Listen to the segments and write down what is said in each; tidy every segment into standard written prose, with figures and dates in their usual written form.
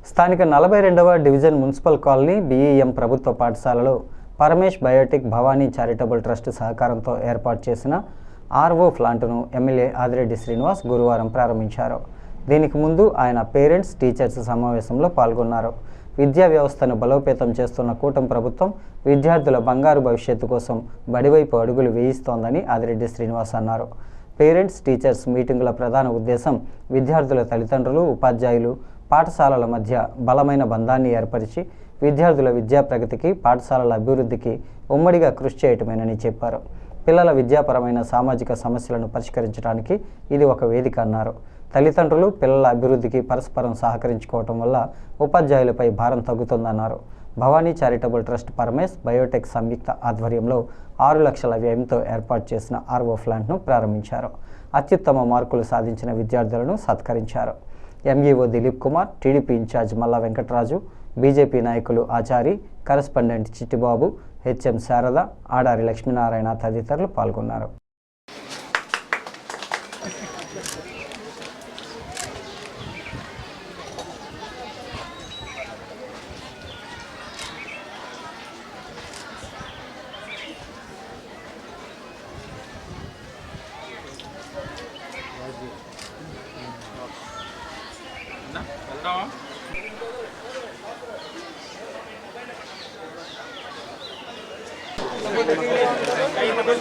స్థానిక 42వ division municipal colony బీఈఎం ప్రభుత్వ పాఠశాలలో Paramesh Biotech Bhavani charitable trust సహకారంతో ఏర్పాటు చేసిన ఆర్ఓ ప్లాంటును ఎమ్మెల్యే ఆదిరెడ్డి శ్రీనివాస్ గురువారం ప్రారంభించారు. దీనికి ముందు ఆయన పేరెంట్స్ టీచర్స్ సమావేశంలో పాల్గొన్నారు. విద్యా వ్యవస్థను బలోపేతం చేస్తున్న కూటమి ప్రభుత్వం విద్యార్థుల బంగారు భవిష్యత్తు కోసం బడివైపు అడుగులు వేయిస్తోందని ఆదిరెడ్డి శ్రీనివాస్ అన్నారు. పేరెంట్స్ టీచర్స్ మీటింగుల ప్రధాన ఉద్దేశం విద్యార్థుల తల్లిదండ్రులు, ఉపాధ్యాయులు, పాఠశాలల మధ్య బలమైన బంధాన్ని ఏర్పరిచి విద్యార్థుల విద్యా ప్రగతికి, పాఠశాలల అభివృద్ధికి ఉమ్మడిగా కృషి చేయటమేనని చెప్పారు. పిల్లల విద్యాపరమైన సామాజిక సమస్యలను పరిష్కరించడానికి ఇది ఒక వేదిక అన్నారు. తల్లిదండ్రులు పిల్లల అభివృద్ధికి పరస్పరం సహకరించుకోవటం వల్ల ఉపాధ్యాయులపై భారం తగ్గుతుందన్నారు. Bhavani charitable trust Paramesh biotech సంయుక్త ఆధ్వర్యంలో 6 లక్షల వ్యయంతో ఏర్పాటు చేసిన ఆర్ఓ ప్లాంట్ను ప్రారంభించారు. అత్యుత్తమ మార్కులు సాధించిన విద్యార్థులను సత్కరించారు. MEO Dileep Kumar, TDP incharge Malla Venkataraju, BJP నాయకులు ఆచారి, కరెస్పాండెంట్ చిట్టిబాబు, హెచ్ఎం శారద, ఆడారి లక్ష్మీనారాయణ తదితరులు పాల్గొన్నారు.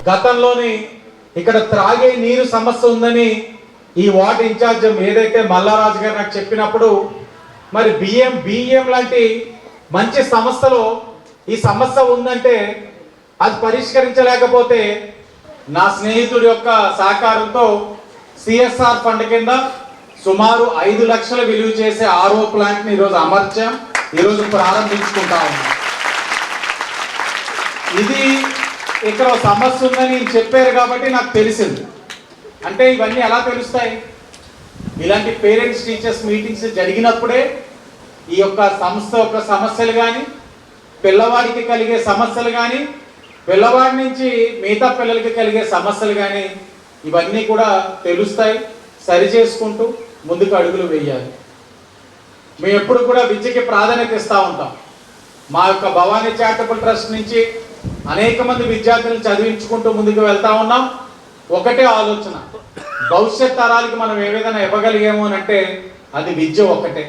గతంలోని ఇక్కడ త్రాగే నీరు సమస్య ఉందని ఈ వార్డ్ ఇన్ఛార్జ్ ఏదైతే మల్లారాజు గారు నాకు చెప్పినప్పుడు మరి బియ్యం లాంటి మంచి సంస్థలో ఈ సమస్య ఉందంటే అది పరిష్కరించలేకపోతే నా స్నేహితుడి యొక్క సహకారంతో సిఎస్ఆర్ ఫండ్ కింద సుమారు 5 లక్షల విలువ చేసే ఆర్ఓ ప్లాంట్ని ఈరోజు అమర్చాం, ఈరోజు ప్రారంభించుకుంటా ఉన్నాం. ఇది ఇక్కడ సమస్య ఉందని చెప్పారు కాబట్టి నాకు తెలిసింది. అంటే ఇవన్నీ ఎలా తెలుస్తాయి? ఇలాంటి పేరెంట్స్ టీచర్స్ మీటింగ్స్ జరిగినప్పుడే ఈ యొక్క సంస్థ యొక్క సమస్యలు కానీ, పిల్లవాడికి కలిగే సమస్యలు కానీ, పిల్లవాడి నుంచి మిగతా పిల్లలకి కలిగే సమస్యలు కానీ ఇవన్నీ కూడా తెలుస్తాయి. సరి చేసుకుంటూ ముందుకు అడుగులు వేయాలి. మేము ఎప్పుడు కూడా విద్యకి ప్రాధాన్యత ఇస్తూ ఉంటాం. మా యొక్క భవానీ చారిటబుల్ ట్రస్ట్ నుంచి అనేక మంది విద్యార్థులను చదివించుకుంటూ ముందుకు వెళ్తా ఉన్నాం. ఒకటే ఆలోచన, భవిష్యత్ తరాలకి మనం ఏ విధంగా ఇవ్వగలిగాము అని అంటే అది విద్య ఒక్కటే.